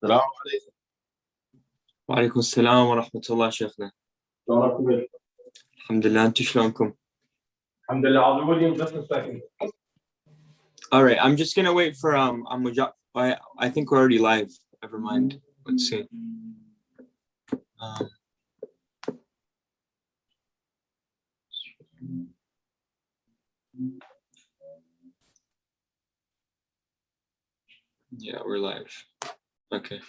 السلام عليكم. وعليكم السلام ورحمة الله شيخنا. شلونكم؟ الحمد لله، أنتم شلونكم؟ الحمد لله. I'll be with you in just a second. All right, I'm just gonna wait for I think we're already live. Never mind. Let's see. Yeah, we're live. Okay.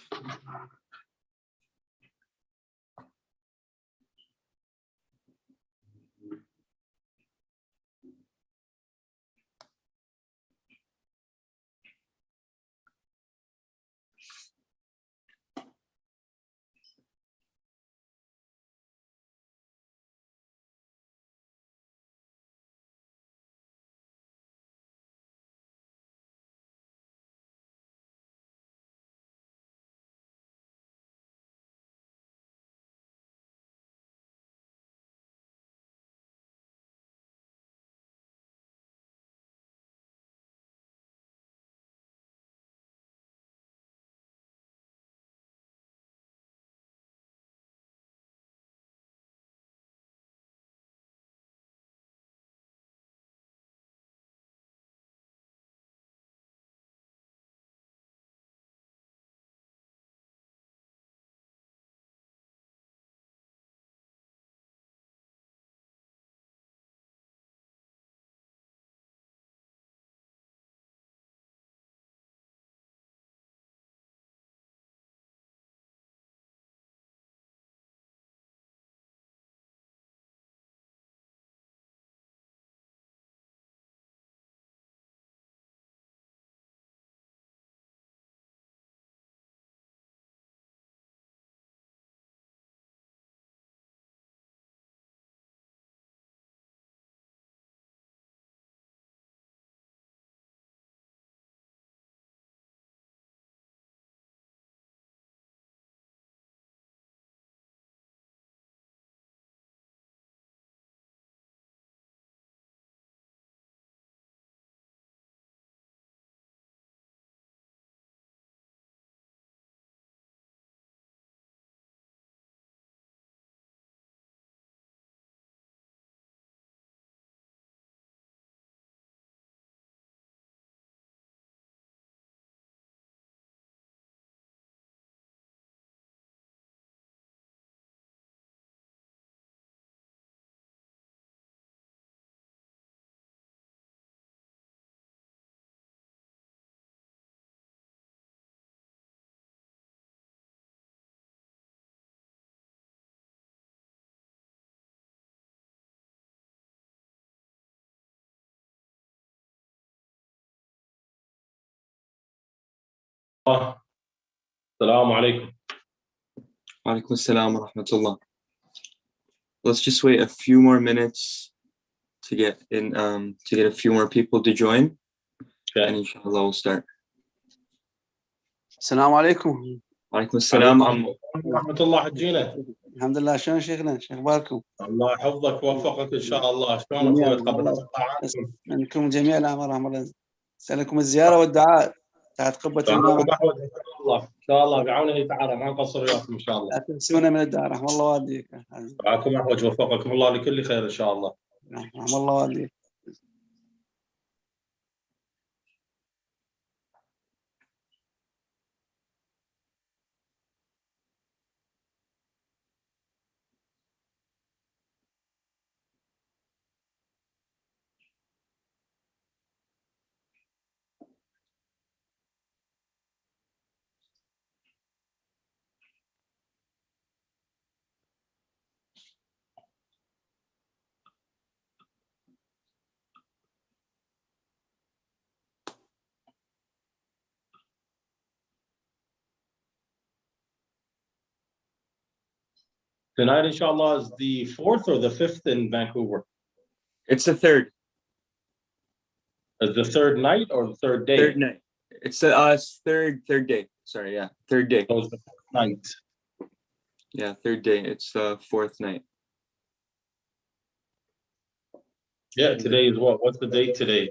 السلام عليكم. وعليكم السلام ورحمة الله. Let's just wait a few more minutes to get a few more people to join. Okay. And inshallah we'll start. السلام عليكم. وعليكم السلام ورحمة الله. حجينا. الحمد لله. شلون شيخنا؟ شو اخباركم؟ الله يحفظك ويوفقك ان شاء الله. شلون اخوي قبل منكم جميعا الامر الله اسالكم الزياره والدعاء تحت قبه الامام. ان شاء الله بعونه تعالى ما نقصر وياكم ان شاء الله. لا تنسونا من الدعاء. رحم الله والديك. معكم احوج وفقكم الله لكل خير ان شاء الله. رحم الله والديك. Tonight, inshallah, is the 4th or the 5th in Vancouver? It's the third. Is the third night or the third day? Third night. It's third day. Sorry, yeah, third day. So it's the fourth night. Yeah, third day. It's the fourth night. Yeah, today is what? What's the date today?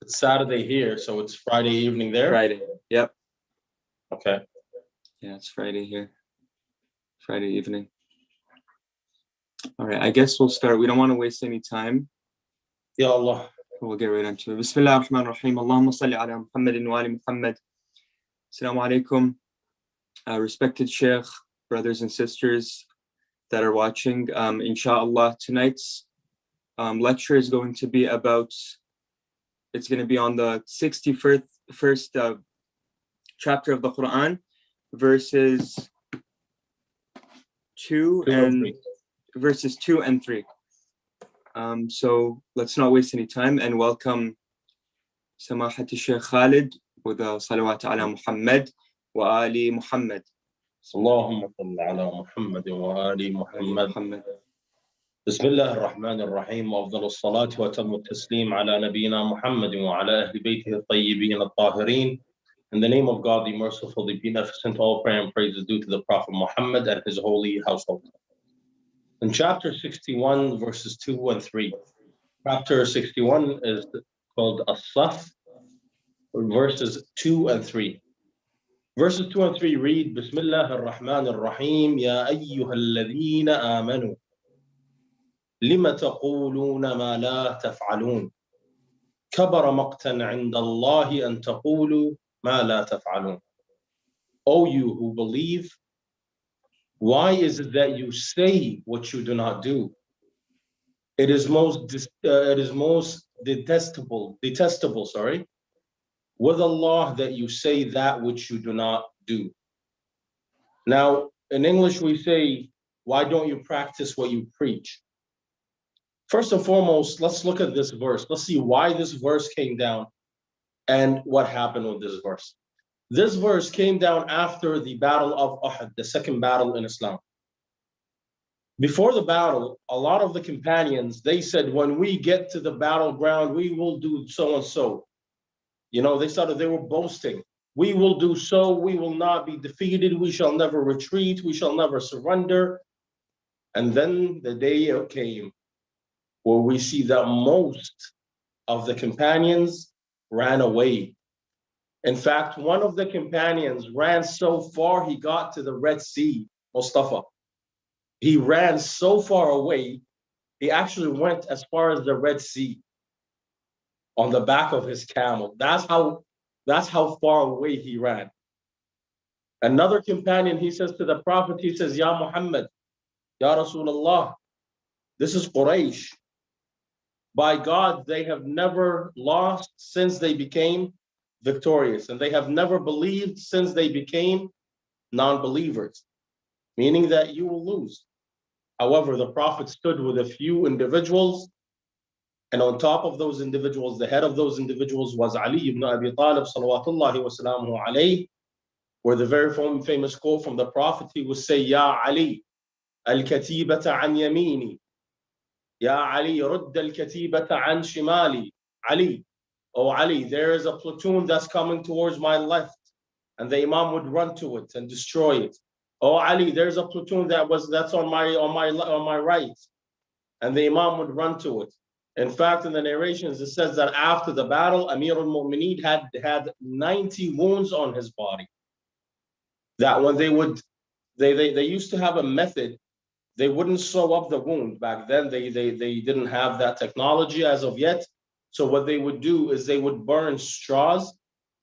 It's Saturday here, so it's Friday evening there? Friday, yep. Okay. Yeah, it's Friday here. Friday evening. All right, I guess we'll start. We don't want to waste any time. Ya Allah. We'll get right into it. Bismillah ar-Rahman ar-Rahim. Allahumma salli ala Muhammadin wa ali Muhammad. Assalamu alaikum. Respected Sheikh, brothers and sisters that are watching. Inshallah, tonight's lecture is going to be about, it's going to be on the 61st chapter of the Quran, verses 2 and 3. So let's not waste any time and welcome Samahat Sheikh Khalid with salawat ala Muhammad wa ali Muhammad. Allahumma salli ala Muhammad wa ali Muhammad. Bismillah ar-Rahman ar-Rahim. Afdal as-salatu wa tamu at-taslim ala nabiyyina Muhammad wa ala ahli baytihi at-tayyibin at-tahirin. In the name of God, the merciful, the beneficent, all prayer and praise is due to the Prophet Muhammad and his holy household. In chapter 61, verses 2 and 3. Chapter 61 is called As-Saf, verses 2 and 3. Verses 2 and 3 read, Bismillah ar-Rahman ar-Rahim, Ya ayyuha alladhina amanu, lima taquluna ma la taf'alun, kabara maqtan 'inda Allahi an taqulu ma la taf'alun. O you who believe, why is it that you say what you do not do? It is most detestable, with Allah that you say that which you do not do. Now, in English we say, why don't you practice what you preach? First and foremost, let's look at this verse. Let's see why this verse came down and what happened with this verse. This verse came down after the Battle of Uhud, the second battle in Islam. Before the battle, a lot of the companions, they said, when we get to the battleground, we will do so and so. You know, they were boasting. We will do so, we will not be defeated, we shall never retreat, we shall never surrender. And then the day came where we see that most of the companions ran away. In fact, one of the companions ran so far, he got to the Red Sea, Mustafa. He ran so far away, he actually went as far as the Red Sea on the back of his camel. That's how far away he ran. Another companion, he says to the Prophet, he says, Ya Muhammad, Ya Rasulullah, this is Quraysh. By God, they have never lost since they became victorious, and they have never believed since they became non-believers, meaning that you will lose. However, the Prophet stood with a few individuals, and on top of those individuals, the head of those individuals was Ali ibn Abi Talib, salawatullahi wa salamuhu alayhi, where the very famous quote from the Prophet, he would say, Ya Ali, al-katibata an yamini, Ya Ali, rudd al-katibata an shimali. Ali, oh Ali, there is a platoon that's coming towards my left, and the Imam would run to it and destroy it. Oh Ali, there's a platoon that's on my right, and the Imam would run to it. In fact, in the narrations, it says that after the battle, Amir al-Mu'mineen had 90 wounds on his body. That when they used to have a method, they wouldn't sew up the wound. Back then, they didn't have that technology as of yet. So what they would do is they would burn straws,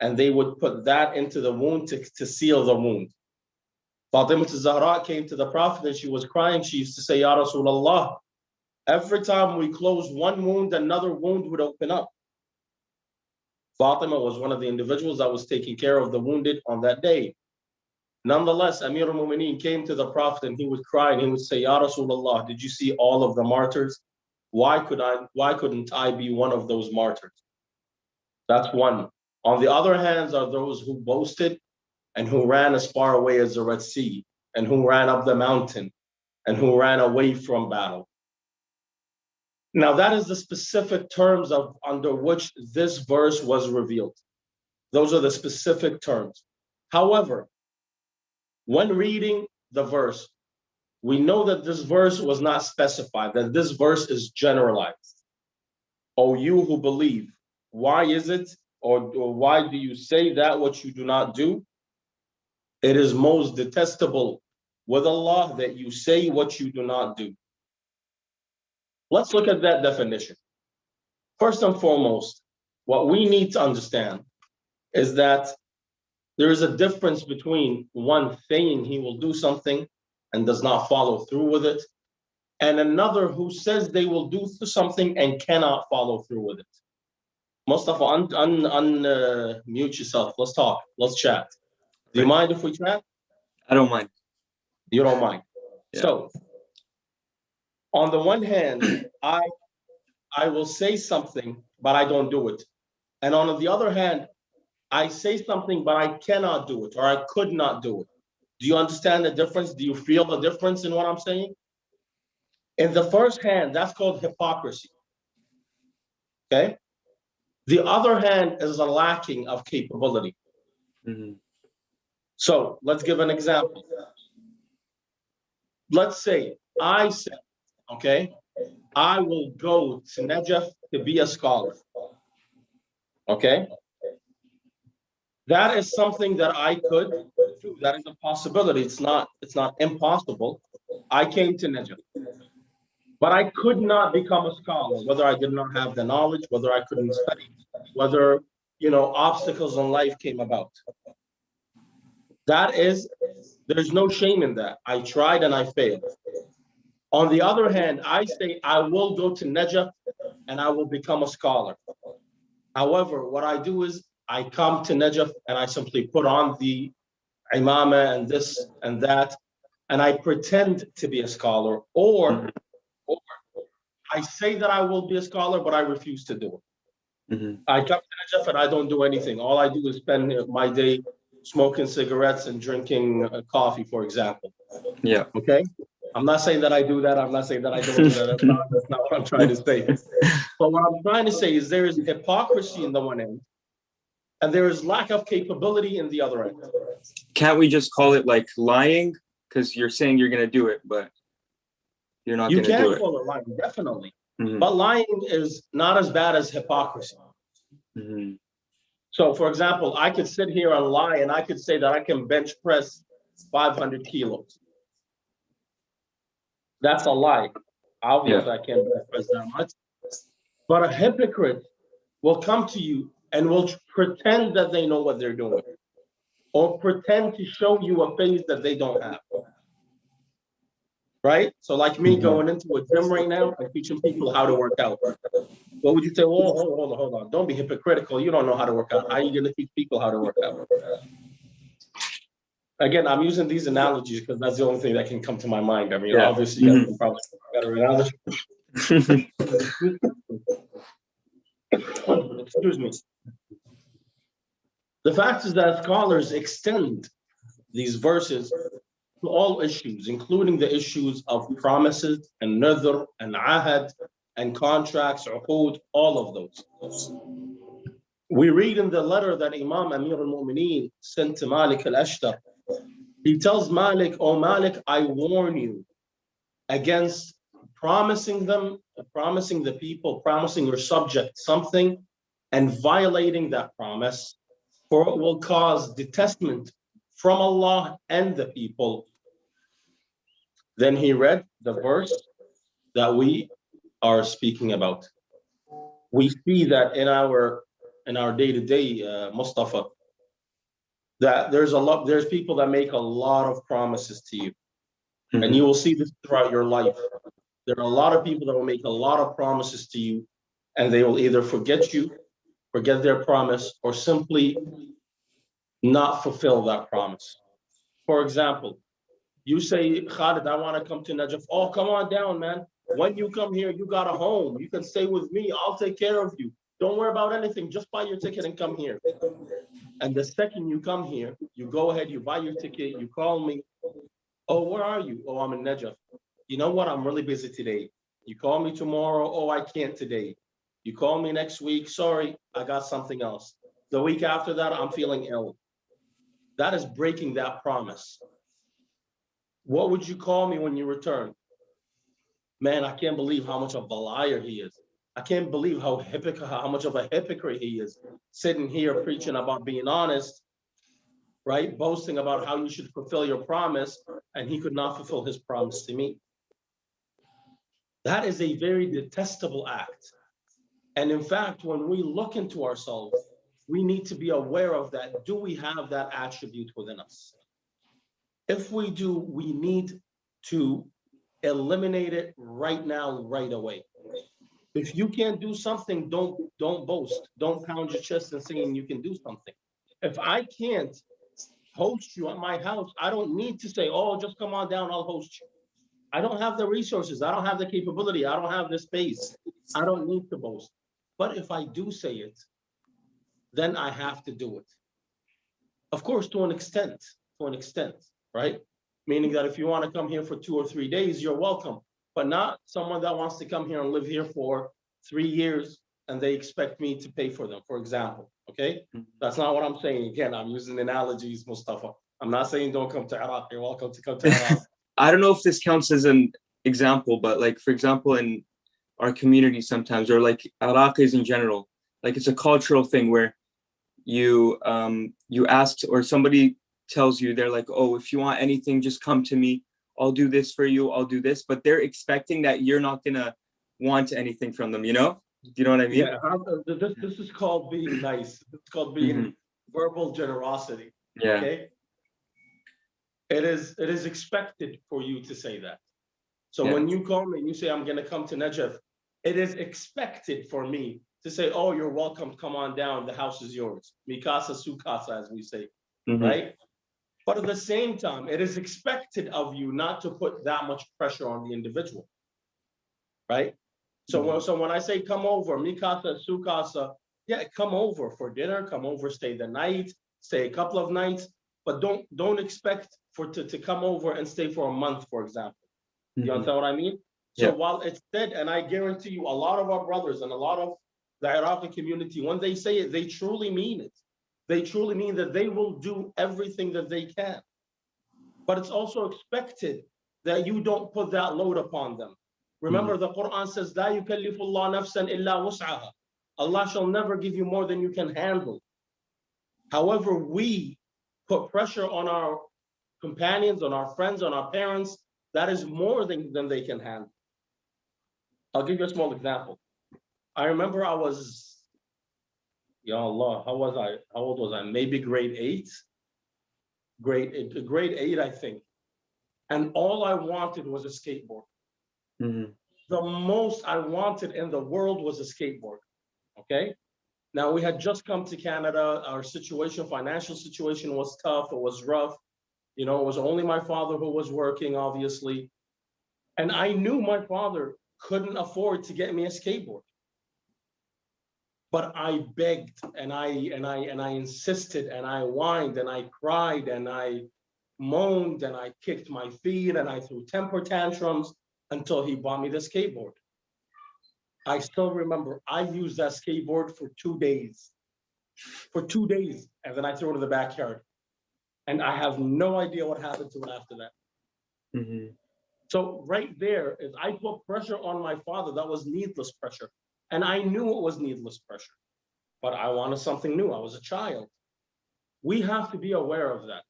and they would put that into the wound to seal the wound. Fatima al-Zahra came to the Prophet and she was crying. She used to say, Ya Rasulullah, every time we close one wound, another wound would open up. Fatima was one of the individuals that was taking care of the wounded on that day. Nonetheless, Amir al-Mu'mineen came to the Prophet and he would cry and he would say, Ya Rasulullah, did you see all of the martyrs? Why couldn't I be one of those martyrs? That's one. On the other hand are those who boasted and who ran as far away as the Red Sea, and who ran up the mountain, and who ran away from battle. Now that is the specific terms under which this verse was revealed. Those are the specific terms. However, when reading the verse, we know that this verse was not specified, that this verse is generalized. O you who believe, why is it, or why do you say that which you do not do? It is most detestable with Allah that you say what you do not do. Let's look at that definition. First and foremost, what we need to understand is that there is a difference between one saying he will do something and does not follow through with it, and another who says they will do something and cannot follow through with it. Mustafa, unmute yourself. Let's talk. Let's chat. Do you mind if we chat? I don't mind. You don't mind. Yeah. So, on the one hand, I will say something, but I don't do it. And on the other hand, I say something, but I cannot do it, or I could not do it. Do you understand the difference? Do you feel the difference in what I'm saying? In the first hand, that's called hypocrisy. Okay? The other hand is a lacking of capability. Mm-hmm. So let's give an example. Let's say I said, okay, I will go to Najaf to be a scholar. Okay? That is something that I could do. That is a possibility. It's not impossible. I came to Najaf. But I could not become a scholar, whether I did not have the knowledge, whether I couldn't study, whether, obstacles in life came about. There's no shame in that. I tried and I failed. On the other hand, I say I will go to Najaf and I will become a scholar. However, what I do is I come to Najaf and I simply put on the imama and this and that, and I pretend to be a scholar, or I say that I will be a scholar, but I refuse to do it. Mm-hmm. I come to Najaf and I don't do anything. All I do is spend my day smoking cigarettes and drinking coffee, for example. Yeah. Okay? I'm not saying that I do that. I'm not saying that I don't do that. That's not what I'm trying to say. But what I'm trying to say is there is hypocrisy in the one end, and there is lack of capability in the other end. Can't we just call it like lying? Because you're saying you're going to do it, but you're not going to do it. You can call it lying, definitely. Mm-hmm. But lying is not as bad as hypocrisy. Mm-hmm. So, for example, I could sit here and lie, and I could say that I can bench press 500 kilos. That's a lie. Obviously, I can't bench press that much. But a hypocrite will come to you and will pretend that they know what they're doing, or pretend to show you a face that they don't have. Right? So like me going into a gym right now and teaching people how to work out. What would you say? Whoa, hold on. Don't be hypocritical. You don't know how to work out. How are you going to teach people how to work out? Again, I'm using these analogies because that's the only thing that can come to my mind. I mean, obviously, you guys probably better analogy. Excuse me. The fact is that scholars extend these verses to all issues, including the issues of promises and nadhr and ahad and contracts, uqud, all of those. We read in the letter that Imam Amir al-Mu'mineen sent to Malik al-Ashtar. He tells Malik, "Oh Malik, I warn you against promising the people, promising your subject something and violating that promise, for it will cause detestment from Allah and the people." Then he read the verse that we are speaking about. We see that in our day-to-day, Mustafa, that there's people that make a lot of promises to you. Mm-hmm. And you will see this throughout your life. There are a lot of people that will make a lot of promises to you, and they will either forget their promise, or simply not fulfill that promise. For example, you say, "Khalid, I want to come to Najaf." "Oh, come on down, man. When you come here, you got a home. You can stay with me. I'll take care of you. Don't worry about anything. Just buy your ticket and come here." And the second you come here, you go ahead, you buy your ticket, you call me. "Oh, where are you?" "Oh, I'm in Najaf." "You know what? I'm really busy today." You call me tomorrow. "Oh, I can't today." You call me next week. "Sorry, I got something else." The week after that, "I'm feeling ill." That is breaking that promise. What would you call me when you return? "Man, I can't believe how much of a liar he is. I can't believe how much of a hypocrite he is, sitting here preaching about being honest, right? Boasting about how you should fulfill your promise, and he could not fulfill his promise to me. That is a very detestable act. And in fact, when we look into ourselves, we need to be aware of that. Do we have that attribute within us? If we do, we need to eliminate it right now, right away. If you can't do something, don't boast. Don't pound your chest and saying you can do something. If I can't host you at my house, I don't need to say, oh, just come on down, I'll host you. I don't have the resources. I don't have the capability. I don't have the space. I don't need to boast. But if I do say it, then I have to do it. Of course, to an extent, right? Meaning that if you want to come here for 2 or 3 days, you're welcome, but not someone that wants to come here and live here for 3 years and they expect me to pay for them, for example, okay? That's not what I'm saying. Again, I'm using analogies, Mustafa. I'm not saying don't come to Iraq. You're welcome to come to Iraq. I don't know if this counts as an example, but like, for example, in our community sometimes, or like Iraqis in general, like it's a cultural thing where you ask, or somebody tells you, they're like, oh, if you want anything, just come to me. I'll do this for you. I'll do this. But they're expecting that you're not going to want anything from them, you know? Do you know what I mean? Yeah, this is called being nice. It's called being verbal generosity. Yeah. Okay. It is expected for you to say that. So when you call me and you say, I'm going to come to Najaf, it is expected for me to say, oh, you're welcome, come on down, the house is yours. Mikasa sukasa, as we say, right? But at the same time, it is expected of you not to put that much pressure on the individual, right? So when I say come over, Mikasa sukasa, yeah, come over for dinner, come over, stay the night, stay a couple of nights, but don't expect to come over and stay for a month, for example. You understand what I mean? So while it's said, and I guarantee you, a lot of our brothers and a lot of the Iraqi community, when they say it, they truly mean it. They truly mean that they will do everything that they can. But it's also expected that you don't put that load upon them. Remember, the Quran says, "La yukallifullah nafsan illa wus'aha." Allah shall never give you more than you can handle. However, we put pressure on our companions, on our friends, on our parents, that is more than they can handle. I'll give you a small example. I remember I was, Ya Allah, how old was I? Maybe grade 8. Grade 8, I think. And all I wanted was a skateboard. The most I wanted in the world was a skateboard, okay? Now, we had just come to Canada. Our financial situation was tough. It was rough. You know, it was only my father who was working, obviously. And I knew my father couldn't afford to get me a skateboard. But I begged and I insisted and I whined and I cried and I moaned and I kicked my feet and I threw temper tantrums until he bought me the skateboard. I still remember I used that skateboard for 2 days. For 2 days, and then I threw it in the backyard. And I have no idea what happened to it after that. So right there, if I put pressure on my father, that was needless pressure. And I knew it was needless pressure, but I wanted something new. I was a child. We have to be aware of that.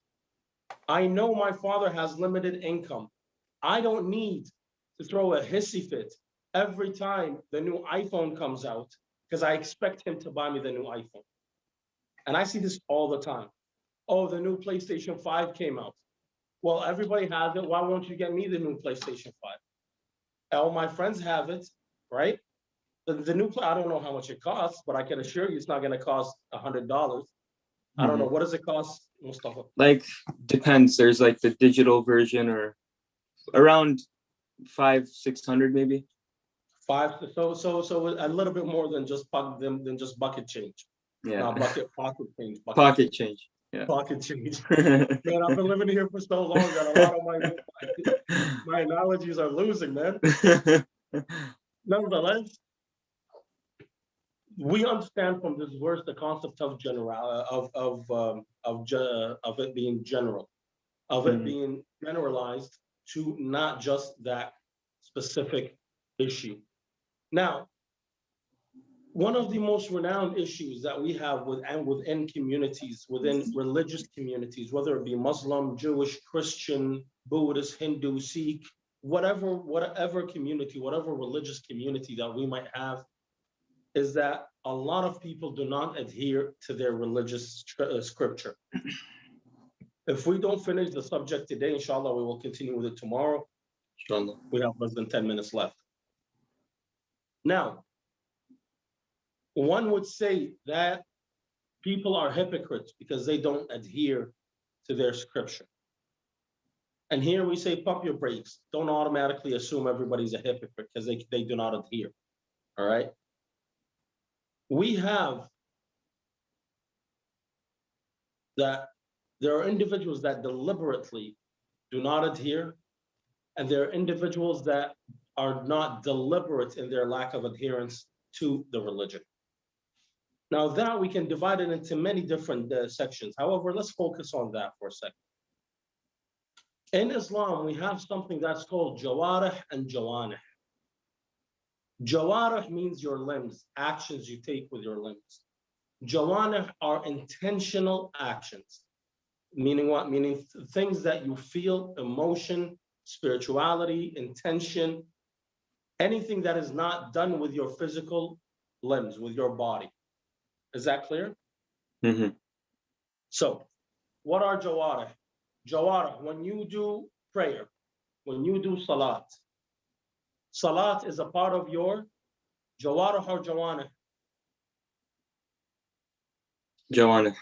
I know my father has limited income. I don't need to throw a hissy fit every time the new iPhone comes out because I expect him to buy me the new iPhone. And I see this all the time. Oh, the new PlayStation 5 came out. Well, everybody has it. Why won't you get me the new PlayStation 5? All my friends have it, right? The new, I don't know how much it costs, but I can assure you it's not going to cost $100. I don't know. What does it cost, Mustafa? Like, depends. There's like the digital version, or around 500-600 maybe. So a little bit more than just bucket change. Yeah. No, pocket change. Pocket change. Yeah. Pocket change. Man, I've been living here for so long that a lot of my analogies are losing, man. Nonetheless, we understand from this verse the concept of it being general, of it being generalized to not just that specific issue. Now, One of the most renowned issues that we have within communities, within religious communities, whether it be Muslim, Jewish, Christian, Buddhist, Hindu, Sikh, whatever community, whatever religious community that we might have, is that a lot of people do not adhere to their religious scripture. If we don't finish the subject today, inshallah, we will continue with it tomorrow. Inshallah. We have less than 10 minutes left. Now, one would say that people are hypocrites because they don't adhere to their scripture. And here we say, pump your brakes. Don't automatically assume everybody's a hypocrite because they do not adhere. All right? We have that there are individuals that deliberately do not adhere, and there are individuals that are not deliberate in their lack of adherence to the religion. Now that we can divide it into many different sections. However, let's focus on that for a second. In Islam, we have something that's called jawarih and jawanih. Jawarih means your limbs, actions you take with your limbs. Jawanih are intentional actions. Meaning what? Meaning things that you feel, emotion, spirituality, intention, anything that is not done with your physical limbs, with your body. Is that clear? Mm-hmm. So, what are jawarih? Jawarih, when you do prayer, when you do salat, salat is a part of your jawarih or jawanih? Jawanah.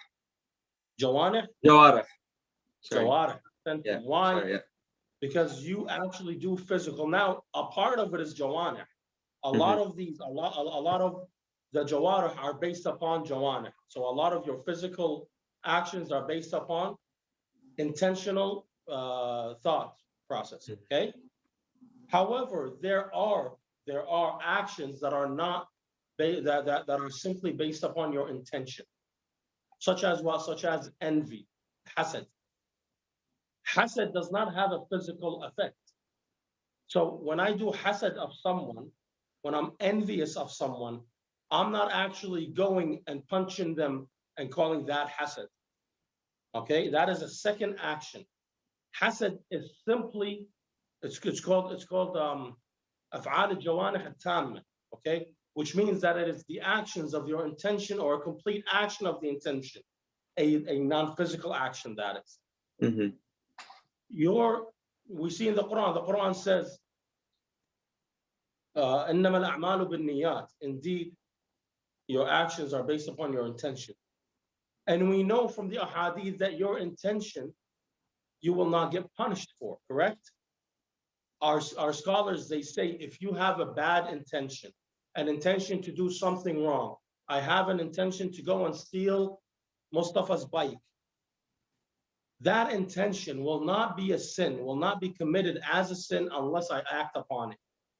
Jawanih? Jawarah. Jawarih. Yeah. Why? Sorry, yeah. Because you actually do physical. Now, a part of it is jawanih. A lot of the jawarih are based upon jawanih. So a lot of your physical actions are based upon intentional thought process. Okay. However, there are actions that are not that are simply based upon your intention, such as what? Such as envy, hasad. Hasad does not have a physical effect. So when I do hasad of someone, when I'm envious of someone, I'm not actually going and punching them and calling that hasad. Okay, that is a second action. Hasad is simply, it's called af'al al-jawanih at-tamma, okay, which means that it is the actions of your intention or a complete action of the intention, a non-physical action, that is. Mm-hmm. We see in the Quran says, إِنَّمَا الْأَعْمَالُ بِالنِّيَّاتِ. Indeed, your actions are based upon your intention. And we know from the ahadith that your intention, you will not get punished for, correct? Our scholars, they say, if you have a bad intention, an intention to do something wrong, I have an intention to go and steal Mustafa's bike, that intention will not be a sin, will not be committed as a sin unless I act upon it.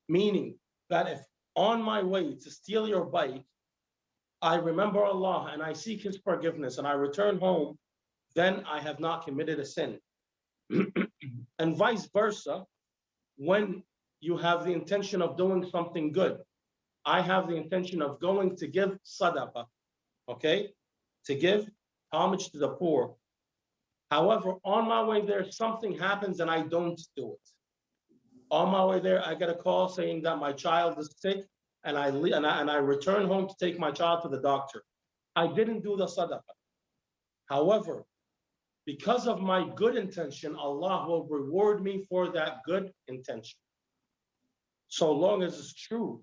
Meaning that if on my way to steal your bike, I remember Allah and I seek His forgiveness and I return home, then I have not committed a sin. And vice versa, when you have the intention of doing something good, I have the intention of going to give sadaqah, okay? To give homage to the poor. However, on my way there, something happens and I don't do it. On my way there, I get a call saying that my child is sick, and I return home to take my child to the doctor. I didn't do the sadaqah. However, because of my good intention, Allah will reward me for that good intention. So long as it's true.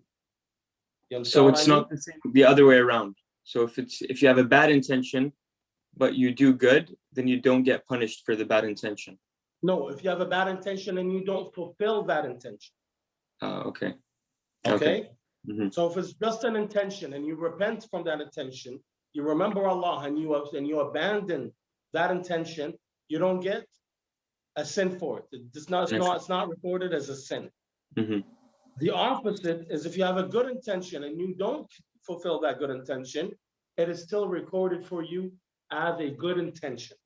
So it's not the same the other way around. So if you have a bad intention, but you do good, then you don't get punished for the bad intention. No, if you have a bad intention and you don't fulfill that intention. Okay. Okay. Mm-hmm. So if it's just an intention and you repent from that intention, you remember Allah and you abandon that intention, you don't get a sin for it. It's not recorded as a sin. Mm-hmm. The opposite is if you have a good intention and you don't fulfill that good intention, it is still recorded for you as a good intention.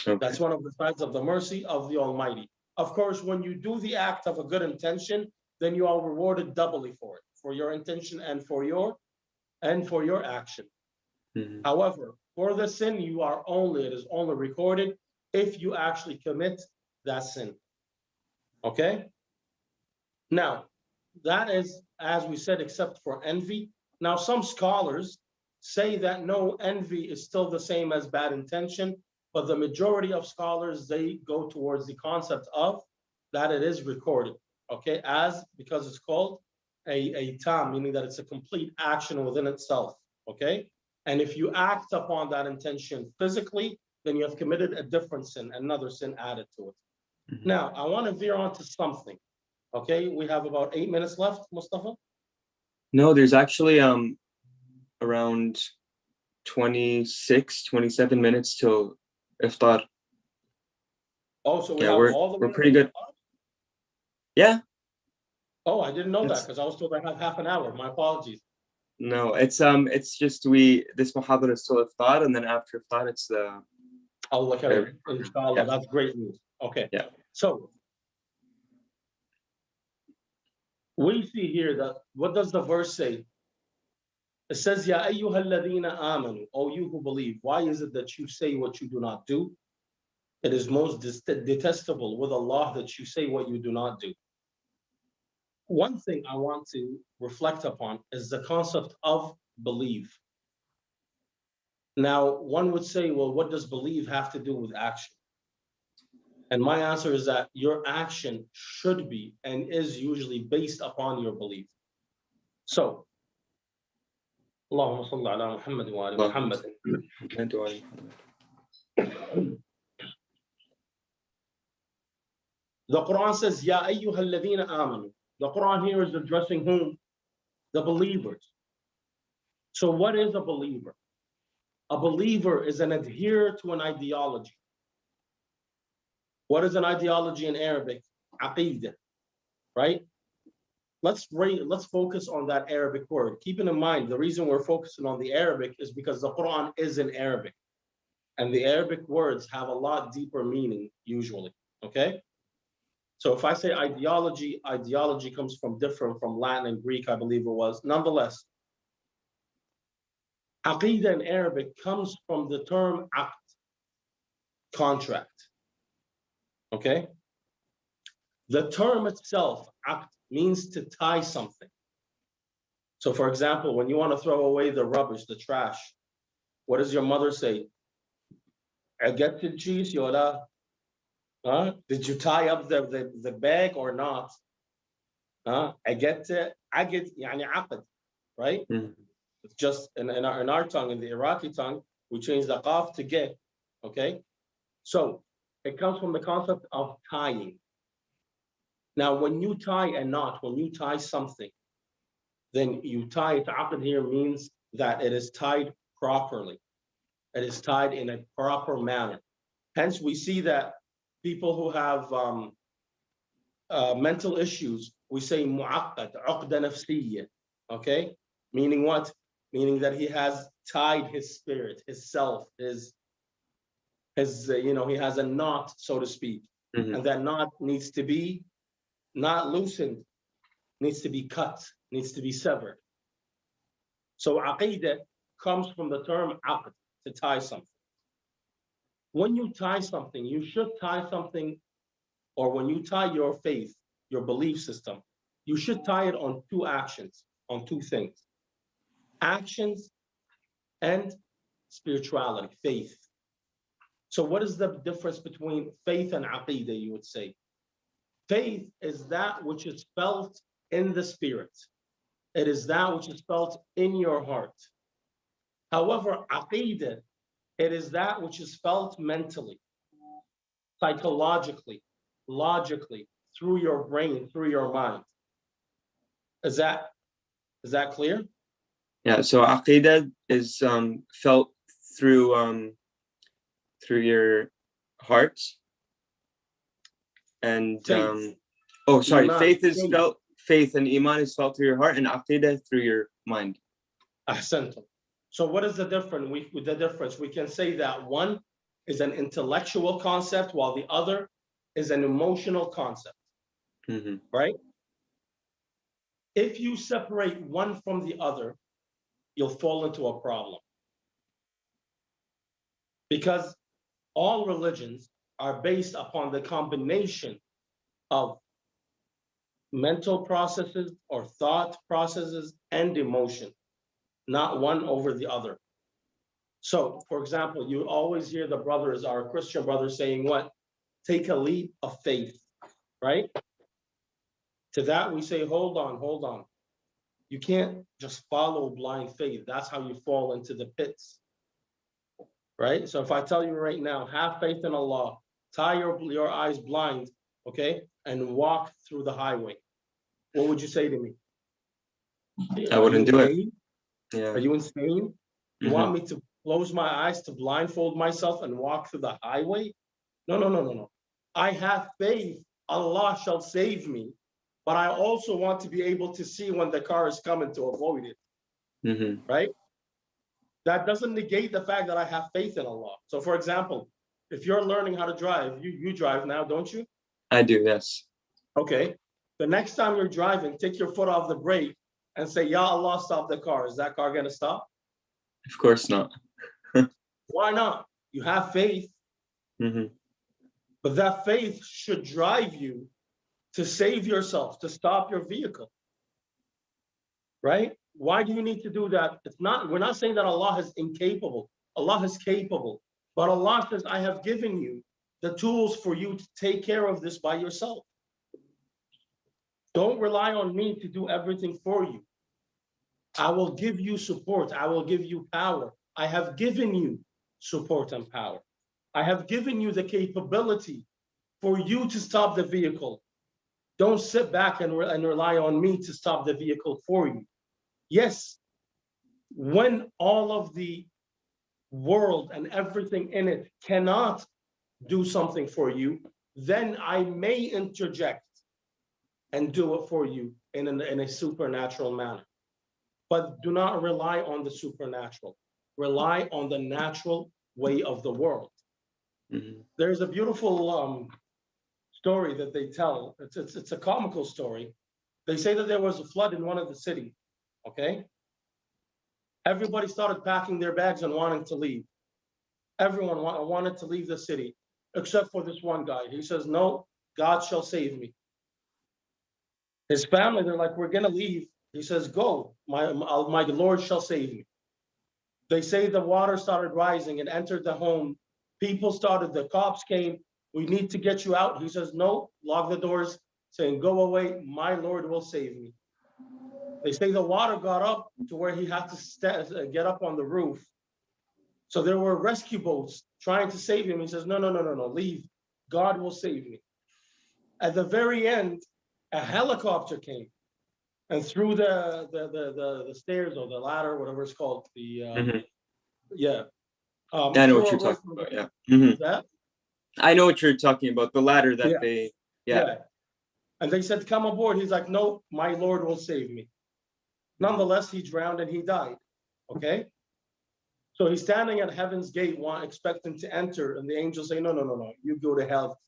Okay. That's one of the sides of the mercy of the Almighty. Of course, when you do the act of a good intention, then you are rewarded doubly for it, for your intention and for your and for your action. Mhm. However, for the sin, it is only recorded if you actually commit that sin. Okay? Now, that is, as we said, except for envy. Now, some scholars say that no, envy is still the same as bad intention, but the majority of scholars, they go towards the concept of that it is recorded, okay, because it's called a tam, meaning that it's a complete action within itself, okay? And if you act upon that intention physically, then you have committed a different sin, another sin added to it. Mhm. Now, I want to veer on to something. Okay, we have about 8 minutes left, Mustafa. No, there's actually around 26, 27 minutes till iftar. Oh, so we Yeah, have all the we're way. pretty good. Yeah. Oh, I didn't know that It's- because I was told I have half an hour. My apologies. No, it's just this muhadara is till iftar, and then after iftar it's the I'll look at it. Inshallah, Yeah. that's great news. Okay. Yeah. So we see here that what does the verse say? It says, Ya ayyuha alladhina amanu, O you who believe. Why is it that you say what you do not do? It is most detestable with Allah that you say what you do not do. One thing I want to reflect upon is the concept of believe. Now, one would say, well, what does believe have to do with action? And my answer is that your action should be and is usually based upon your belief. So, Allahumma salli ala Muhammad wa ali Muhammad. The Quran says, Ya ayyuha alladhina amanu. The Quran here is addressing whom? The believers. So what is a believer? A believer is an adherer to an ideology. What is an ideology in Arabic? Aqidah, right? Let's focus on that Arabic word. Keeping in mind, the reason we're focusing on the Arabic is because the Quran is in Arabic. And the Arabic words have a lot deeper meaning, usually, okay? So if I say ideology, ideology comes from Latin and Greek, I believe it was. Nonetheless, Aqidah in Arabic comes from the term aqd, contract, okay? The term itself, aqd, means to tie something. So for example, when you want to throw away the rubbish, the trash, what does your mother say? Agated cheese, yola. Huh? Did you tie up the bag or not? Huh? Aget, yani aqd, right? Mhm. It's just in our tongue, in the Iraqi tongue, we change the qaf to get, okay? So it comes from the concept of tying. Now, when you tie a knot, when you tie something, then you tie it. Aqd here means that it is tied properly. It is tied in a proper manner. Hence, we see that people who have mental issues, we say mu'aqqad, uqda nafsiyya, okay? Meaning what? Meaning that he has tied his spirit, his self, he has a knot, so to speak. Mhm. And that knot needs to be not loosened, needs to be cut, needs to be severed. So aqidah comes from the term aqd, to tie something. When you tie something, you should tie something, or when you tie your faith, your belief system, you should tie it on two actions, on two things. Actions and spirituality, faith. So what is the difference between faith and aqidah, you would say? Faith is that which is felt in the spirit. It is that which is felt in your heart. However, aqidah, it is that which is felt mentally, psychologically, logically, through your brain, through your mind. Is that clear? Yeah, so aqidah is felt through your heart, and Faith. Iman, faith is felt. Faith and iman is felt through your heart, and aqidah through your mind. Ahsantum. So what is the difference? We can say that one is an intellectual concept while the other is an emotional concept, right? If you separate one from the other, you'll fall into a problem. Because all religions are based upon the combination of mental processes or thought processes and emotion, not one over the other. So, for example, you always hear the brothers, our Christian brothers, saying what? Take a leap of faith, right? To that we say, hold on. You can't just follow blind faith. That's how you fall into the pits, right? So if I tell you right now, have faith in Allah, tie your eyes blind, okay, and walk through the highway, what would you say to me? I wouldn't do it. Yeah. Are you insane? You want me to close my eyes, to blindfold myself and walk through the highway? No. I have faith Allah shall save me, but I also want to be able to see when the car is coming to avoid it, right? That doesn't negate the fact that I have faith in Allah. So for example, if you're learning how to drive, you drive now, don't you? I do, yes. Okay. The next time you're driving, take your foot off the brake and say, Ya Allah, stop the car. Is that car going to stop? Of course not. Why not? You have faith. But that faith should drive you to save yourself, to stop your vehicle. Right? Why do you need to do that? We're not saying that Allah is incapable. Allah is capable. But Allah says, I have given you the tools for you to take care of this by yourself. Don't rely on me to do everything for you. I will give you support. I will give you power. I have given you support and power. I have given you the capability for you to stop the vehicle. Don't sit back and rely on me to stop the vehicle for you. Yes, when all of the world and everything in it cannot do something for you, then I may interject and do it for you in a supernatural manner. But do not rely on the supernatural. Rely on the natural way of the world. There's a beautiful story that they tell. It's a comical story. They say that there was a flood in one of the cities, okay? Everybody started packing their bags and wanting to leave. Everyone wanted to leave the city, except for this one guy. He says, no, God shall save me. His family, they're like, we're gonna leave. He says, go, my Lord shall save me. They say the water started rising and entered the home. The cops came, we need to get you out. He says, no, lock the doors, saying, go away, my Lord will save me. They say the water got up to where he had to get up on the roof. So there were rescue boats trying to save him. He says, no, leave. God will save me. At the very end, a helicopter came and through the stairs or the ladder, whatever it's called, I know what you're talking about, yeah. That? I know what you're talking about, the ladder that yeah. And they said, come aboard. He's like, no, my Lord will save me. Nonetheless, he drowned and he died, okay? So he's standing at heaven's gate, expecting to enter, and the angels say, no, you go to hell.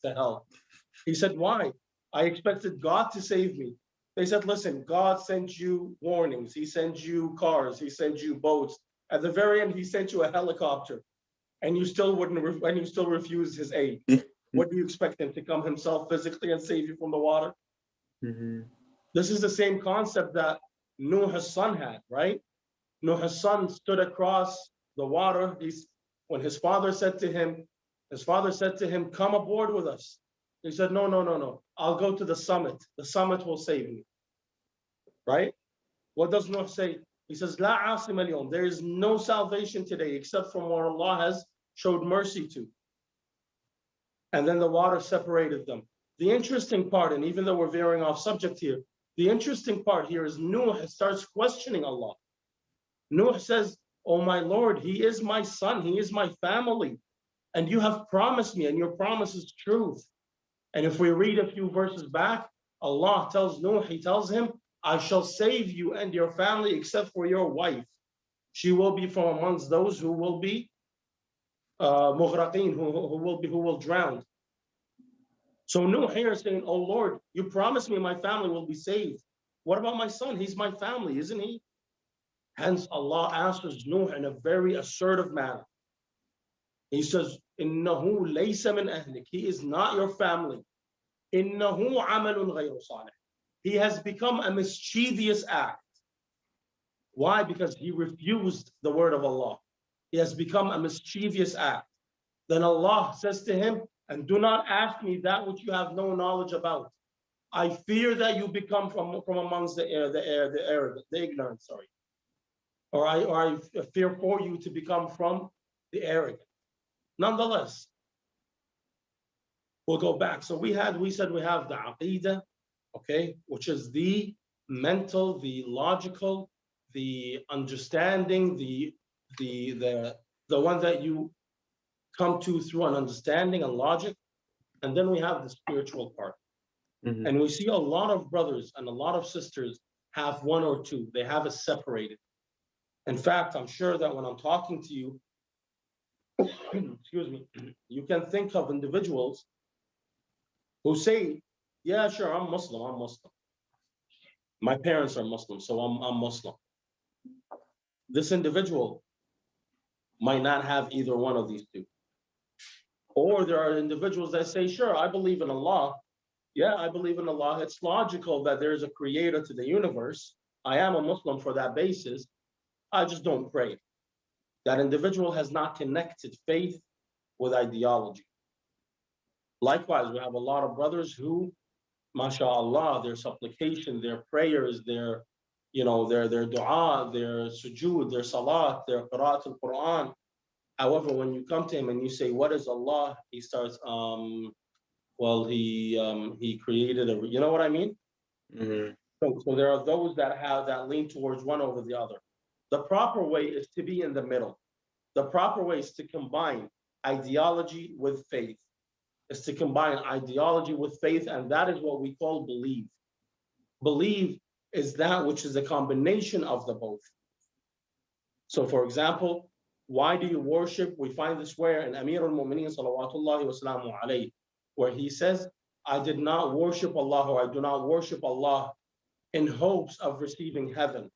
He said, why? I expected God to save me. They said, listen, God sent you warnings. He sent you cars. He sent you boats. At the very end, he sent you a helicopter, and you still refused his aid. What do you expect him to come himself physically and save you from the water? This is the same concept that Nuh's son had, right? Nuh's son stood across the water. When his father said to him, come aboard with us. He said, no. I'll go to the summit. The summit will save me. Right? What does Nuh say? He says, La asim al-yawm. There is no salvation today except from what Allah has showed mercy to. And then the water separated them. The interesting part, and even though we're veering off subject here, the interesting part here is Nuh starts questioning Allah. Nuh says, oh my Lord, he is my son, he is my family. And you have promised me, and your promise is truth. And if we read a few verses back, Allah tells Nuh, he tells him, I shall save you and your family except for your wife. She will be from amongst those who will be mughraqeen, who will drown. So Nuh here is saying, oh Lord, you promised me my family will be saved. What about my son? He's my family, isn't he? Hence, Allah answers Nuh in a very assertive manner. He says, إِنَّهُ لَيْسَ مِنْ أَهْلِكَ. He is not your family. إِنَّهُ عَمَلٌ غَيْرُ صَالِحٍ. He has become a mischievous act. Why? Because he refused the word of Allah. He has become a mischievous act. Then Allah says to him, and do not ask me that which you have no knowledge about. I fear that you become from amongst the arrogant, the ignorant, sorry. Or I fear for you to become from the arrogant. Nonetheless, we'll go back. So we said we have the aqidah, okay, which is the mental, the logical, the understanding, the one that you come to through an understanding and logic. And then we have the spiritual part. Mhm. And we see a lot of brothers and a lot of sisters have one or two. They have it separated. In fact, I'm sure that when I'm talking to you, excuse me, you can think of individuals who say, yeah, sure, I'm Muslim. My parents are Muslim, so I'm Muslim. This individual might not have either one of these two. Or there are individuals that say, sure, I believe in Allah. Yeah, I believe in Allah. It's logical that there's a creator to the universe. I am a Muslim for that basis. I just don't pray. That individual has not connected faith with ideology. Likewise, we have a lot of brothers who, mashallah, their supplication, their prayers, their dua, their sujood, their salat, their qira'at al-Quran. However, when you come to him and you say, what is Allah? He starts, well, he created you know what I mean? Mhm. So there are those that lean towards one over the other. The proper way is to be in the middle. The proper way is to combine ideology with faith. Is to combine ideology with faith, and that is what we call believe. Believe is that which is a combination of the both. So, for example, why do you worship? We find this where in Amir al-Mu'mineen salawatullahi wa salamu alayhi, where he says, I did not worship Allah, or I do not worship Allah in hopes of receiving heaven,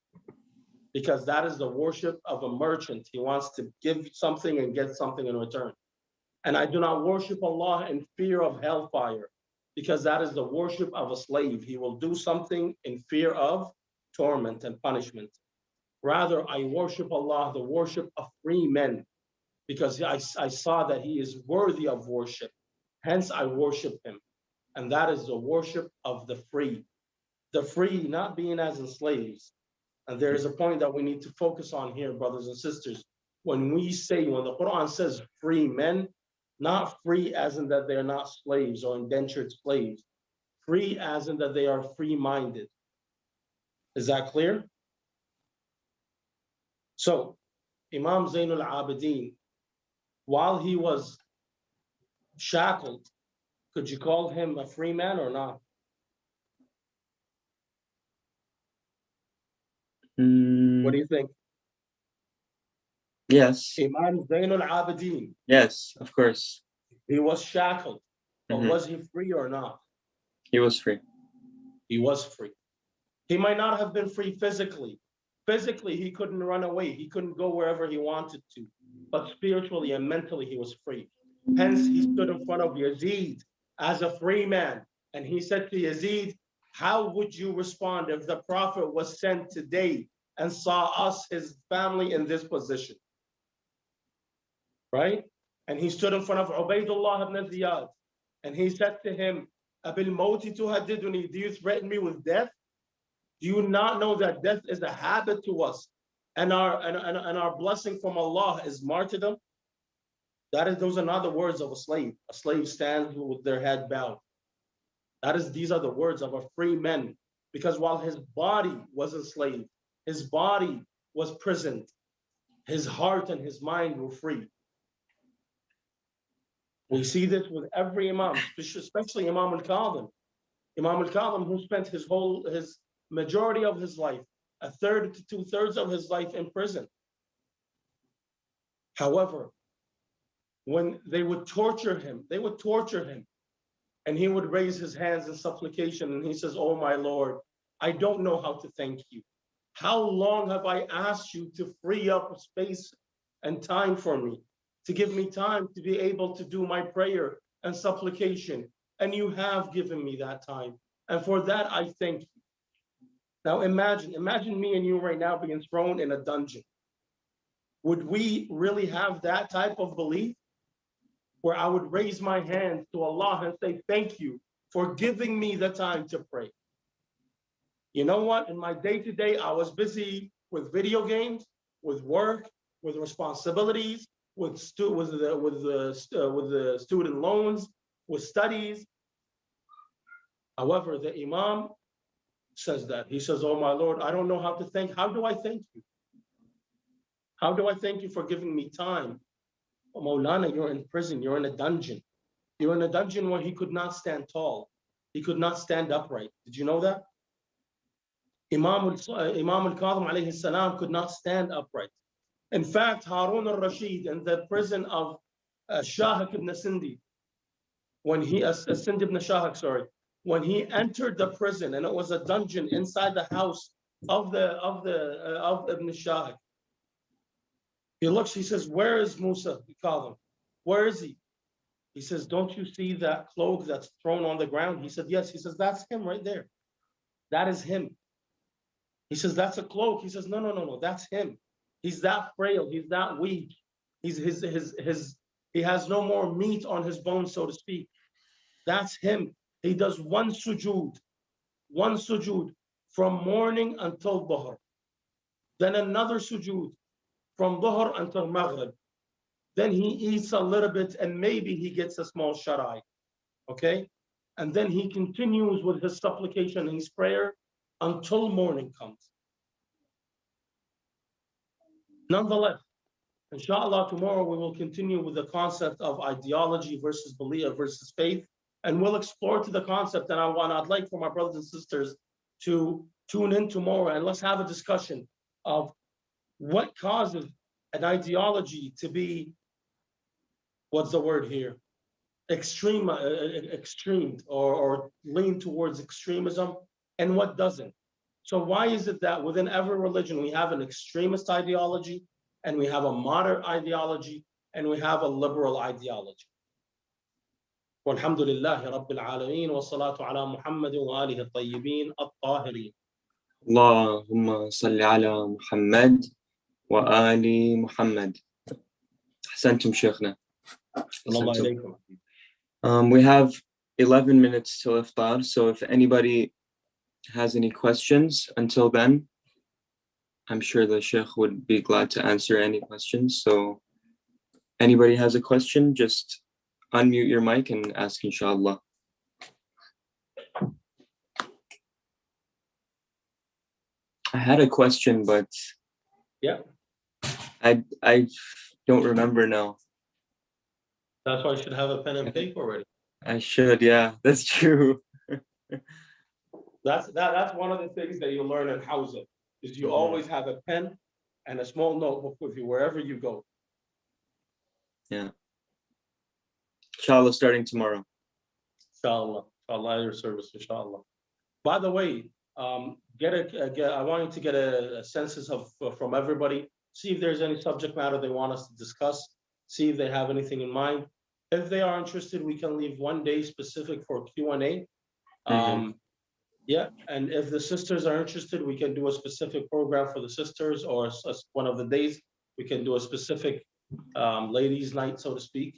because that is the worship of a merchant. He wants to give something and get something in return. And I do not worship Allah in fear of hellfire, because that is the worship of a slave. He will do something in fear of torment and punishment. Rather, I worship Allah, the worship of free men, because I saw that he is worthy of worship. Hence, I worship him. And that is the worship of the free. The free not being as in slaves. And there is a point that we need to focus on here, brothers and sisters. When the Quran says free men, not free as in that they're not slaves or indentured slaves. Free as in that they are free-minded. Is that clear? So, Imam Zainul Abidin, while he was shackled, could you call him a free man or not? What do you think? Yes. Imam Zainul Abidin. Yes, of course. He was shackled, but Mhm. was he free or not? He was free. He was free. He might not have been free physically. Physically, he couldn't run away. He couldn't go wherever he wanted to. But spiritually and mentally, he was free. Hence, he stood in front of Yazid as a free man. And he said to Yazid, how would you respond if the Prophet was sent today and saw us, his family, in this position? Right? And he stood in front of Ubaydullah ibn Ziyad. And he said to him, Abil Mawti tuhaddiduni, do you threaten me with death? Do you not know that death is a habit to us, and our blessing from Allah is martyrdom? Those are not the words of a slave. A slave stands with their head bowed. These are the words of a free man, because while his body was enslaved, his body was prisoned, his heart and his mind were free. We see this with every imam, especially Imam Al-Kadhim. Imam Al-Kadhim, who spent his majority of his life, a third to two-thirds of his life in prison. However, when they would torture him, and he would raise his hands in supplication, and he says, oh my Lord, I don't know how to thank you. How long have I asked you to free up space and time for me, to give me time to be able to do my prayer and supplication? And you have given me that time. And for that, I thank you. Now imagine me and you right now being thrown in a dungeon. Would we really have that type of belief where I would raise my hand to Allah and say, thank you for giving me the time to pray? You know what? In my day-to-day, I was busy with video games, with work, with responsibilities, with the student loans, with studies. However, the Imam says that. He says, oh my Lord, I don't know how to thank. How do I thank you? How do I thank you for giving me time? Oh, Maulana, you're in prison. You're in a dungeon. You're in a dungeon where he could not stand tall. He could not stand upright. Did you know that? Imam al-Kawthar alayhi salam could not stand upright. In fact, Harun al-Rashid in the prison of Shahak ibn Sindi, when he, Sindi ibn Shahak, sorry, when he entered the prison, and it was a dungeon inside the house of Ibn Shahak, he looks, he says, where is Musa? We call him. Where is he? He says, don't you see that cloak that's thrown on the ground? He said, yes. He says, that's him right there. That is him. He says, that's a cloak. He says, no, that's him. He's that frail. He's that weak. He has no more meat on his bones, so to speak. That's him. He does one sujood from morning until dhuhr. Then another sujood from dhuhr until maghrib. Then he eats a little bit and maybe he gets a small shut-eye, okay? And then he continues with his supplication and his prayer until morning comes. Nonetheless, inshallah, tomorrow we will continue with the concept of ideology versus belief versus faith, and we'll explore to the concept. And I'd like for my brothers and sisters to tune in tomorrow and let's have a discussion of what causes an ideology to be, what's the word here? Extreme or lean towards extremism, and what doesn't. So why is it that within every religion we have an extremist ideology, and we have a moderate ideology, and we have a liberal ideology? Walhamdulillahi Rabbil Alameen wa salatu ala Muhammad wa alihi at-tayyibin at-tahirin. Allahumma salli ala Muhammad wa ali Muhammad. Ahsantum Shaykhna. We have 11 minutes till iftar, so if anybody has any questions until then, I'm sure the Sheikh would be glad to answer any questions. So anybody has a question, just unmute your mic and ask, inshallah. I had a question, but yeah, I don't remember now. That's why I should have a pen and paper already. I should, yeah, that's true. That's one of the things that you learn in Hausa, is you always have a pen and a small notebook with you wherever you go. Yeah. Inshallah, starting tomorrow. Inshallah, Allah, your service, inshallah. By the way, I want you to get a census from everybody. See if there's any subject matter they want us to discuss. See if they have anything in mind. If they are interested, we can leave one day specific for Q&A. Yeah, and if the sisters are interested, we can do a specific program for the sisters, or one of the days we can do a specific ladies' night, so to speak.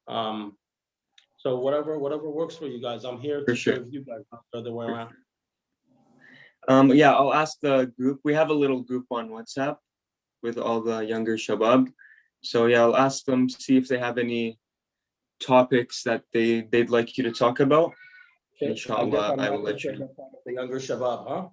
So whatever works for you guys, I'm here to serve you guys, not the other way around. Yeah, I'll ask the group. We have a little group on WhatsApp with all the younger shabab. So yeah, I'll ask them, see if they have any topics that they'd like you to talk about. Okay. Inshallah, I will let you know. The younger shabab, huh?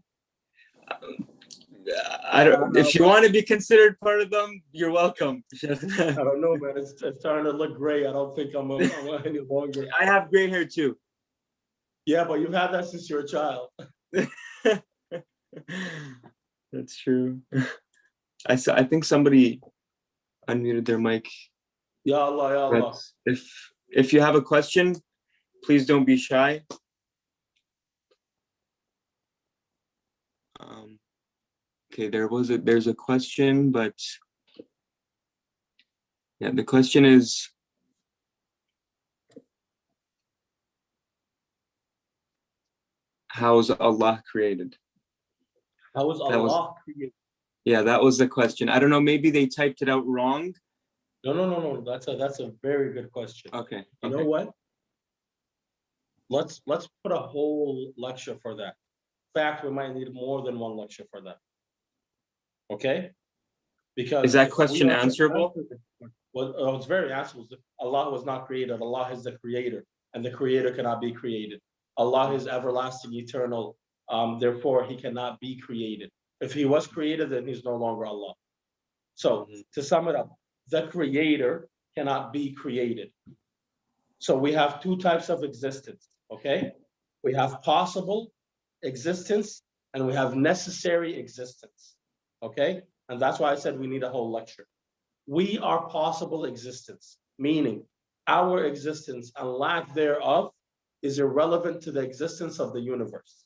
I don't. If you want to be considered part of them, you're welcome. I don't know, man. It's starting to look gray. I don't think I'm any longer. I have gray hair too. Yeah, but you've had that since you're a child. That's true. I think somebody unmuted their mic. Ya Allah, ya Allah. If you have a question, please don't be shy. Okay, there's a question, but yeah, the question is, how is Allah created? How is Allah created? Yeah, that was the question. I don't know, maybe they typed it out wrong. No. That's a very good question. Okay. You know what? Let's put a whole lecture for that. In fact, we might need more than one lecture for that. Okay? Because is that question answerable? Well, it's very answerable. Allah was not created. Allah is the creator, and the creator cannot be created. Allah is everlasting, eternal. Therefore, he cannot be created. If he was created, then he's no longer Allah. So to sum it up, the creator cannot be created. So we have two types of existence, okay? We have possible existence and we have necessary existence, okay? And that's why I said we need a whole lecture. We are possible existence, meaning our existence and lack thereof is irrelevant to the existence of the universe.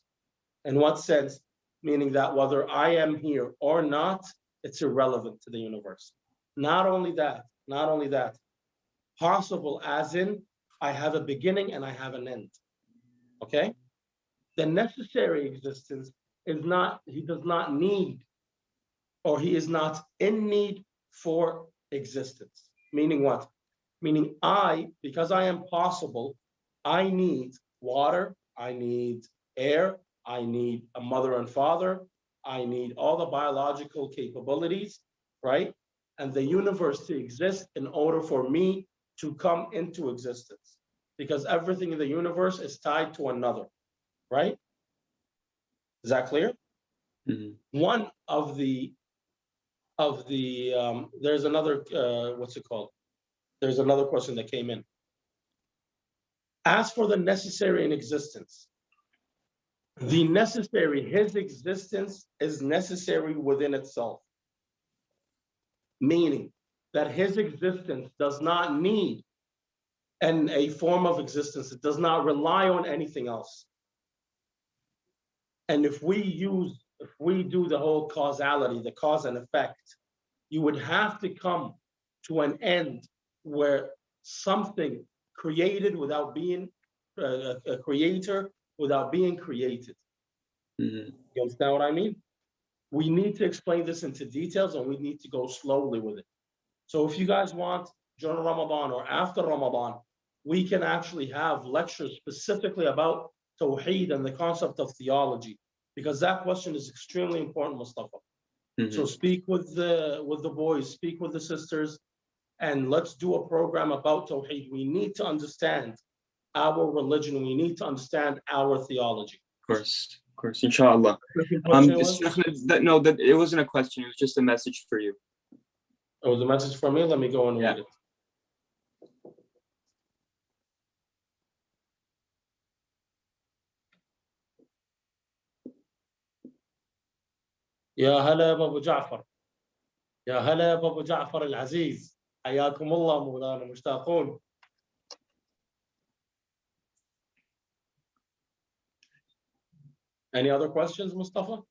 In what sense? Meaning that whether I am here or not, it's irrelevant to the universe. Not only that, possible as in I have a beginning and I have an end, okay? The necessary existence is not, he does not need, or he is not in need for existence. Meaning what? Meaning because I am possible, I need water, I need air, I need a mother and father, I need all the biological capabilities, right? And the universe to exist in order for me to come into existence. Because everything in the universe is tied to another, right? Is that clear? Mm-hmm. One of the there's another what's it called? There's another question that came in. As for the necessary in existence, the necessary, his existence is necessary within itself. Meaning that his existence does not need a form of existence. It does not rely on anything else. And if we do the whole causality, the cause and effect, you would have to come to an end where something created without being a creator, without being created. Mm-hmm. You understand what I mean? We need to explain this into details and we need to go slowly with it. So if you guys want during Ramadan or after Ramadan, we can actually have lectures specifically about Tawheed and the concept of theology, because that question is extremely important, Mustafa. Mm-hmm. So speak with the boys, speak with the sisters, and let's do a program about Tawheed. We need to understand our religion. We need to understand our theology. Of course, inshallah. That it wasn't a question. It was just a message for you. It was a message for me. Let me go and read it. يا هلا بابو جعفر. يا هلا بابو جعفر العزيز. حياكم الله مولانا، مشتاقون. Any other questions, Mustafa?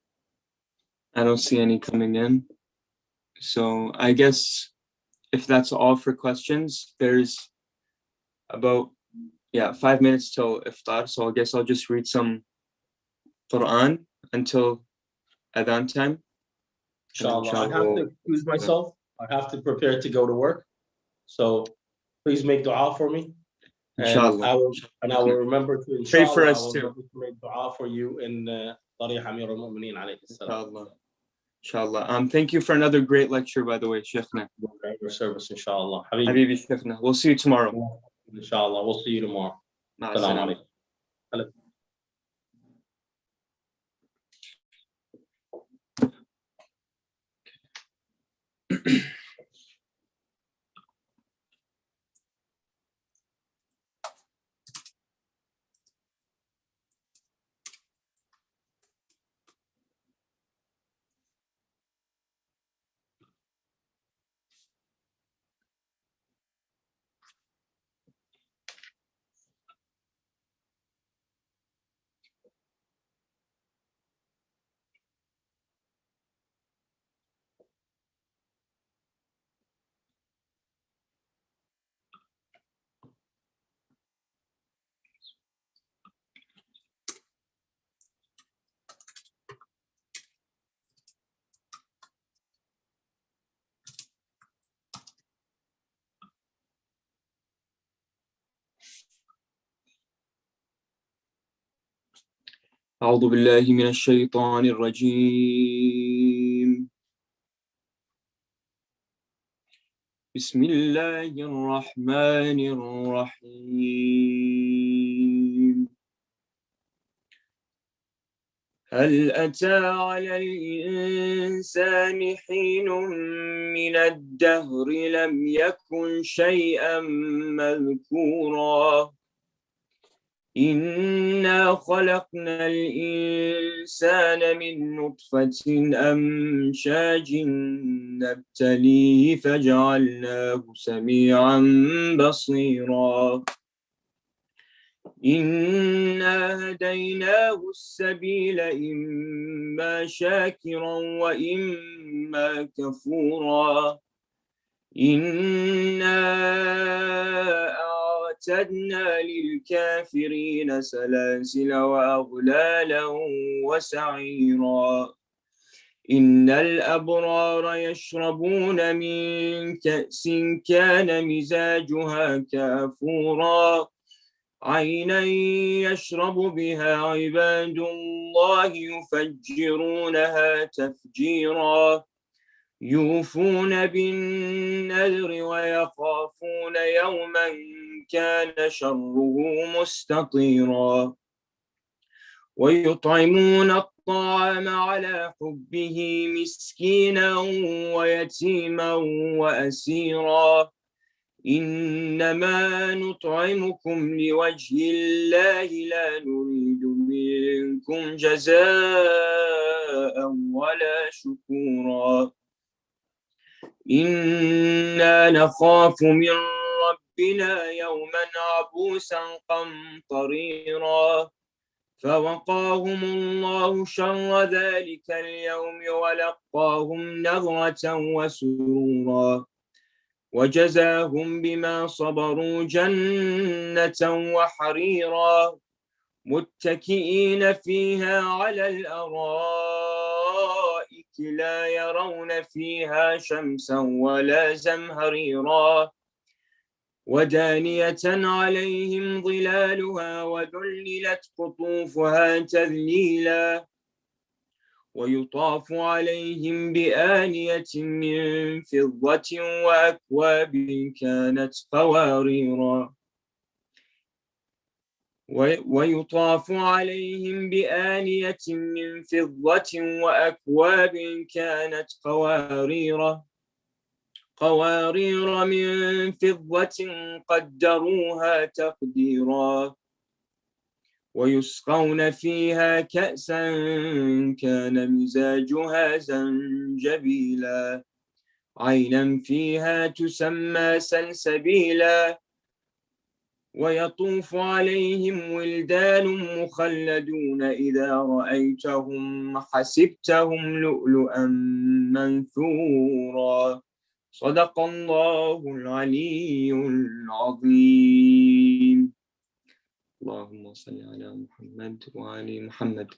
I don't see any coming in. So I guess if that's all for questions, there's about 5 minutes till iftar. So I guess I'll just read some Quran until adhan time. Inshallah. I have to excuse myself. I have to prepare to go to work. So please make dua for me. Inshallah. And I will remember to, inshallah, pray for us too. Make dua for you in Tariq Amir al-Mu'mineen alayhi salam. Inshallah. Thank you for another great lecture, by the way, Sheikhna. Your service, inshallah. Habibi Sheikhna. We'll see you tomorrow. Inshallah. We'll see you tomorrow. Assalamu alaikum. أعوذ بالله من الشيطان الرجيم. بسم الله الرحمن الرحيم. هل أتى على الإنسان حين من الدهر لم يكن شيئا مذكورا إنا خلقنا الإنسان من نطفة أمشاج نبتليه فجعلناه سميعا بصيرا إنا هديناه السبيل إما شاكرا وإما كفورا إنا أعتدنا للكافرين سلاسل وأغلالا وسعيرا إن الأبرار يشربون من كأس كان مزاجها كافورا عينا يشرب بها عباد الله يفجرونها تفجيرا يوفون بالنذر ويخافون يوما كان شره مستطيرا ويطعمون الطعام على حبه مسكينا ويتيما وأسيرا إنما نطعمكم لوجه الله لا نريد منكم جزاء ولا شكورا إنا نخاف من ربنا يوما عبوسا قمطريرا فوقاهم الله شر ذلك اليوم ولقاهم نضرة وسرورا وجزاهم بما صبروا جنة وحريرا متكئين فيها على الأرائك لا يرون فيها شمسا ولا زمهريرا ودانية عليهم ظلالها وذللت قطوفها تذليلا ويطاف عليهم بآنية من فضة وأكواب كانت قواريرا ويطاف عليهم بآنية من فضة وأكواب كانت قوارير من فضة قدروها تقديرا ويسقون فيها كأسا كان مزاجها زنجبيلا عينا فيها تسمى سلسبيلا ويطوف عليهم ولدان مخلدون إذا رأيتهم حسبتهم لؤلؤا منثورا صدق الله العلي العظيم. اللهم صل على محمد وآل محمد.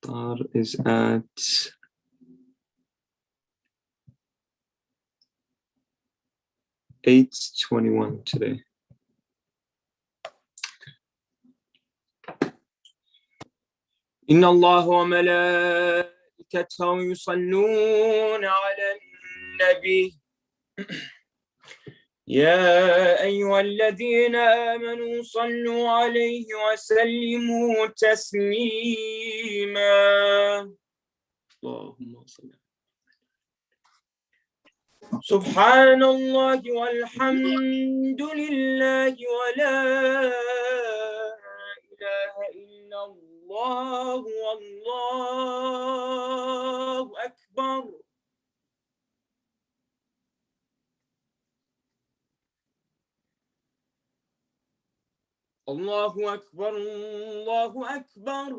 Al-Kawthar is at 8:21 today. إن الله وملائكته يصلون على النبي يا أيها الذين آمنوا صلوا عليه وسلموا تسليما. اللهم صل. سبحان الله والحمد لله ولا إله إلا الله والله أكبر. الله أكبر الله أكبر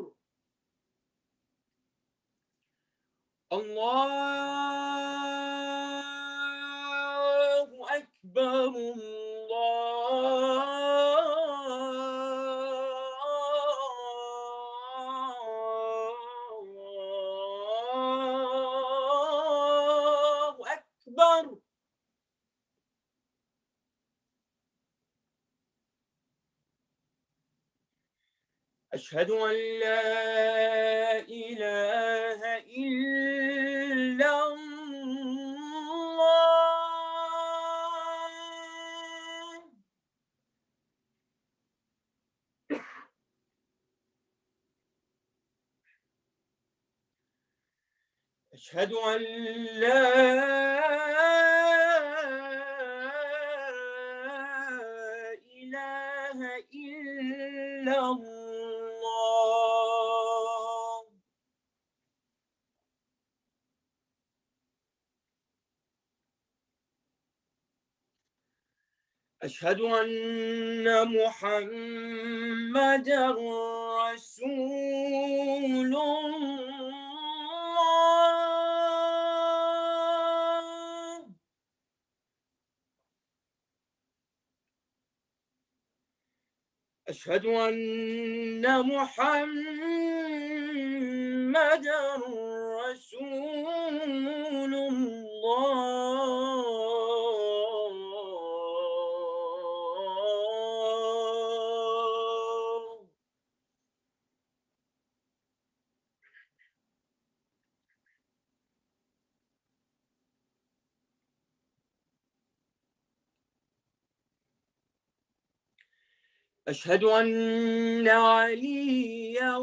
الله أكبر الله أكبر. أشهد أن لا إله إلا الله. أشهد أن لا إله إلا الله. أشهد أن محمدًا رسول الله. أشهد أن محمدًا رسول الله. أشهد أن عليا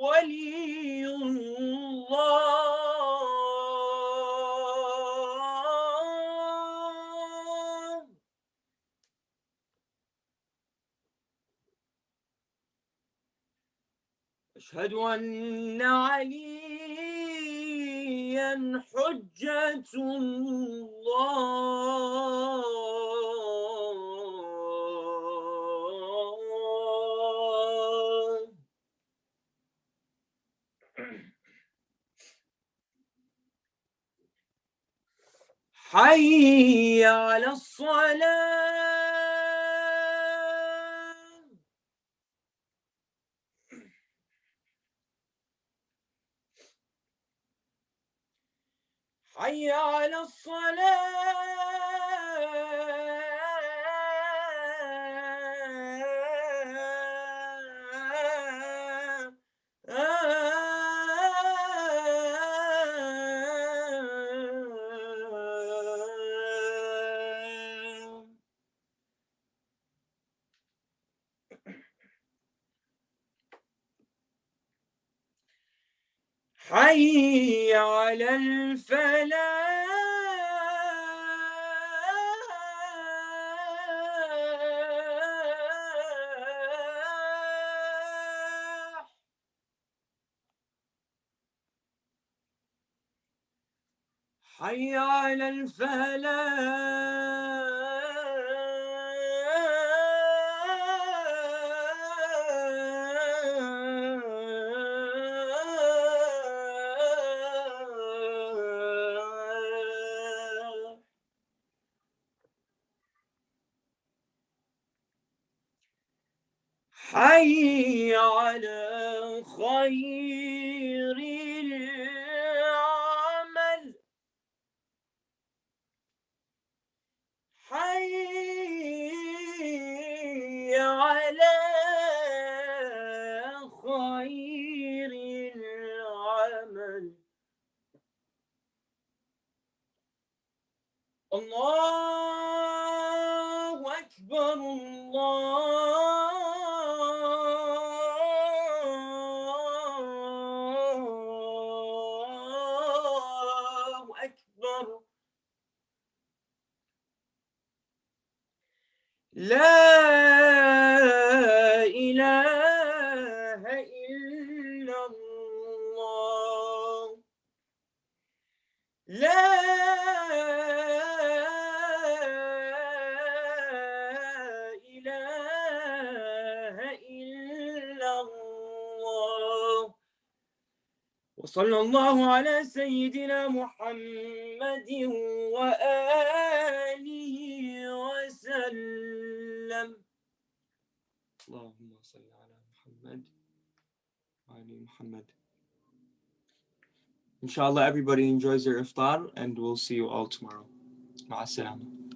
ولي الله. أشهد أن عليا حجة الله. حي على الصلاة. حي على الصلاة. حي على الفلاح. حي على الفلاح. حي على خير العمل. حي على خير العمل. الله أكبر الله أكبر. لا إله إلا الله. لا وصلى الله على سيدنا محمد وآله وسلم. اللهم صل على محمد وآل محمد. Inshallah, everybody enjoys their iftar, and we'll see you all tomorrow. مع السلامة.